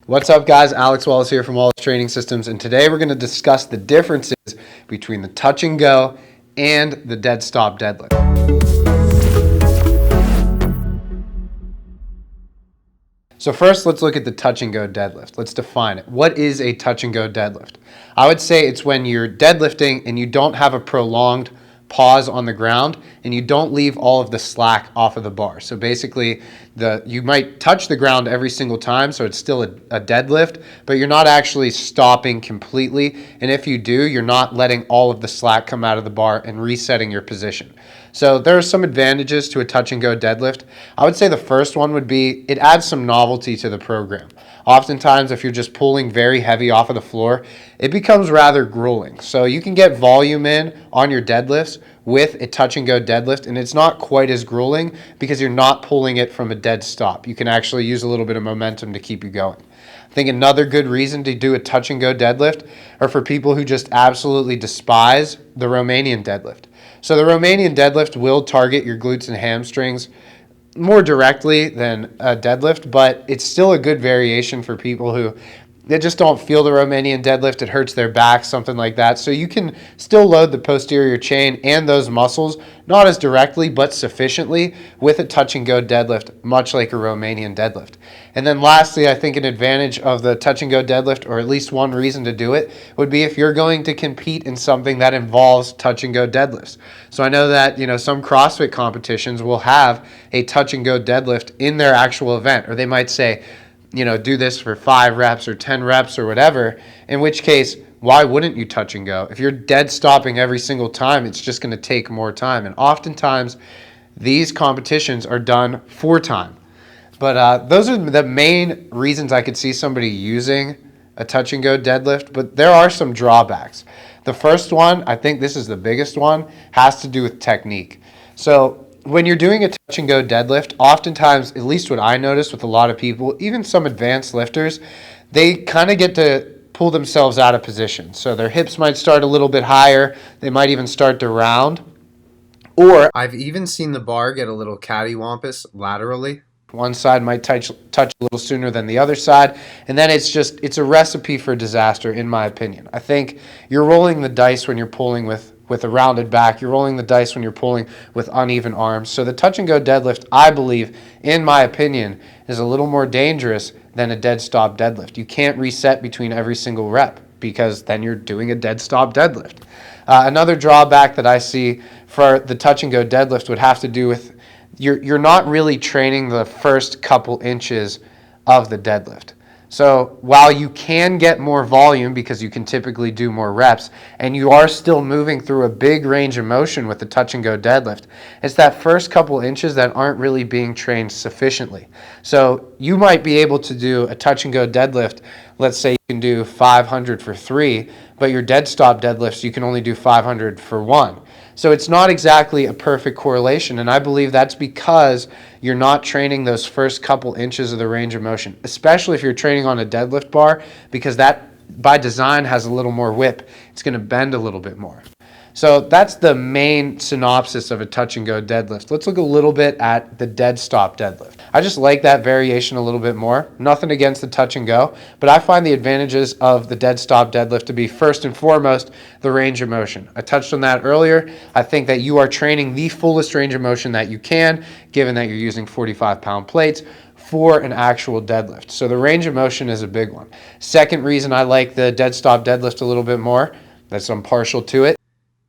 What's up, guys? Alex Wallace here from Wallace Training Systems, and today we're going to discuss the differences between the touch and go and the dead stop deadlift. So first, let's look at the touch and go deadlift. Let's define it. What is a touch and go deadlift? I would say it's when you're deadlifting and you don't have a prolonged pause on the ground and you don't leave all of the slack off of the bar. So basically, you might touch the ground every single time, so it's still a deadlift, but you're not actually stopping completely. And if you do, you're not letting all of the slack come out of the bar and resetting your position. So there are some advantages to a touch and go deadlift. I would say the first one would be it adds some novelty to the program. Oftentimes, if you're just pulling very heavy off of the floor, it becomes rather grueling. So you can get volume in on your deadlifts with a touch and go deadlift, and it's not quite as grueling because you're not pulling it from a dead stop. You can actually use a little bit of momentum to keep you going. I think another good reason to do a touch and go deadlift are for people who just absolutely despise the Romanian deadlift. So the Romanian deadlift will target your glutes and hamstrings more directly than a deadlift, but it's still a good variation for people who they just don't feel the Romanian deadlift. It hurts their back, something like that. So you can still load the posterior chain and those muscles, not as directly, but sufficiently with a touch and go deadlift, much like a Romanian deadlift. And then lastly, I think an advantage of the touch and go deadlift, or at least one reason to do it, would be if you're going to compete in something that involves touch and go deadlifts. So I know that, some CrossFit competitions will have a touch and go deadlift in their actual event, or they might say, do this for 5 reps or 10 reps or whatever, in which case, why wouldn't you touch and go? If you're dead stopping every single time, it's just going to take more time. And oftentimes, these competitions are done for time. But those are the main reasons I could see somebody using a touch and go deadlift, but there are some drawbacks. The first one, I think this is the biggest one, has to do with technique. So when you're doing a touch and go deadlift, oftentimes, at least what I notice with a lot of people, even some advanced lifters, they kind of get to pull themselves out of position. So their hips might start a little bit higher. They might even start to round. Or I've even seen the bar get a little cattywampus laterally. One side might touch a little sooner than the other side, and then it's a recipe for disaster, in my opinion. I think you're rolling the dice when you're pulling with a rounded back. You're rolling the dice when you're pulling with uneven arms. So the touch and go deadlift, I believe, in my opinion, is a little more dangerous than a dead stop deadlift. You can't reset between every single rep because then you're doing a dead stop deadlift. Another drawback that I see for the touch and go deadlift would have to do with you're not really training the first couple inches of the deadlift. So while you can get more volume because you can typically do more reps, and you are still moving through a big range of motion with the touch and go deadlift, it's that first couple inches that aren't really being trained sufficiently. So you might be able to do a touch and go deadlift. Let's say you can do 500 for 3, but your dead stop deadlifts, you can only do 500 for 1. So it's not exactly a perfect correlation, and I believe that's because you're not training those first couple inches of the range of motion, especially if you're training on a deadlift bar, because that, by design, has a little more whip. It's going to bend a little bit more. So that's the main synopsis of a touch and go deadlift. Let's look a little bit at the dead stop deadlift. I just like that variation a little bit more. Nothing against the touch and go, but I find the advantages of the dead stop deadlift to be, first and foremost, the range of motion. I touched on that earlier. I think that you are training the fullest range of motion that you can, given that you're using 45-pound plates for an actual deadlift. So the range of motion is a big one. Second reason I like the dead stop deadlift a little bit more, that's I'm partial to it,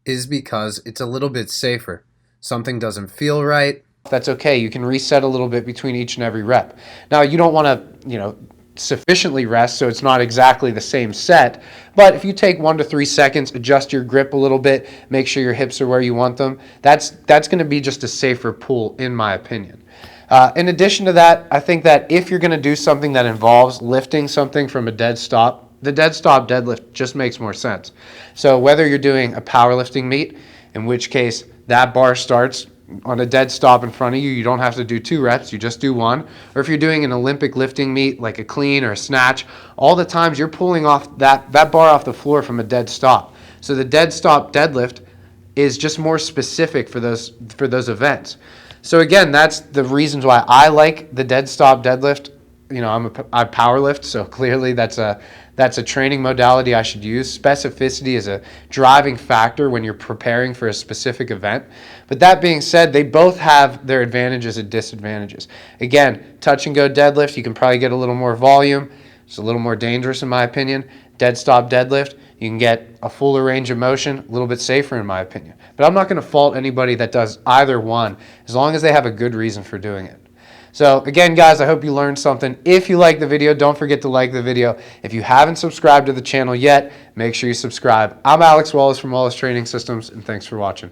is because it's a little bit safer. Something doesn't feel right, that's okay. You can reset a little bit between each and every rep. Now, you don't want to, sufficiently rest so it's not exactly the same set, but if you take 1 to 3 seconds, adjust your grip a little bit, make sure your hips are where you want them, that's going to be just a safer pull, in my opinion. In addition to that, I think that if you're going to do something that involves lifting something from a dead stop, the dead stop deadlift just makes more sense. So whether you're doing a powerlifting meet, in which case that bar starts on a dead stop in front of you, you don't have to do 2 reps, you just do 1. Or if you're doing an Olympic lifting meet like a clean or a snatch, all the times you're pulling off that bar off the floor from a dead stop. So the dead stop deadlift is just more specific for those events. So again, that's the reasons why I like the dead stop deadlift I power lift, so clearly that's a training modality I should use. Specificity is a driving factor when you're preparing for a specific event. But that being said, they both have their advantages and disadvantages. Again, touch and go deadlift, you can probably get a little more volume. It's a little more dangerous in my opinion. Dead stop deadlift, you can get a fuller range of motion, a little bit safer in my opinion. But I'm not going to fault anybody that does either one as long as they have a good reason for doing it. So again, guys, I hope you learned something. If you like the video, don't forget to like the video. If you haven't subscribed to the channel yet, make sure you subscribe. I'm Alex Wallace from Wallace Training Systems, and thanks for watching.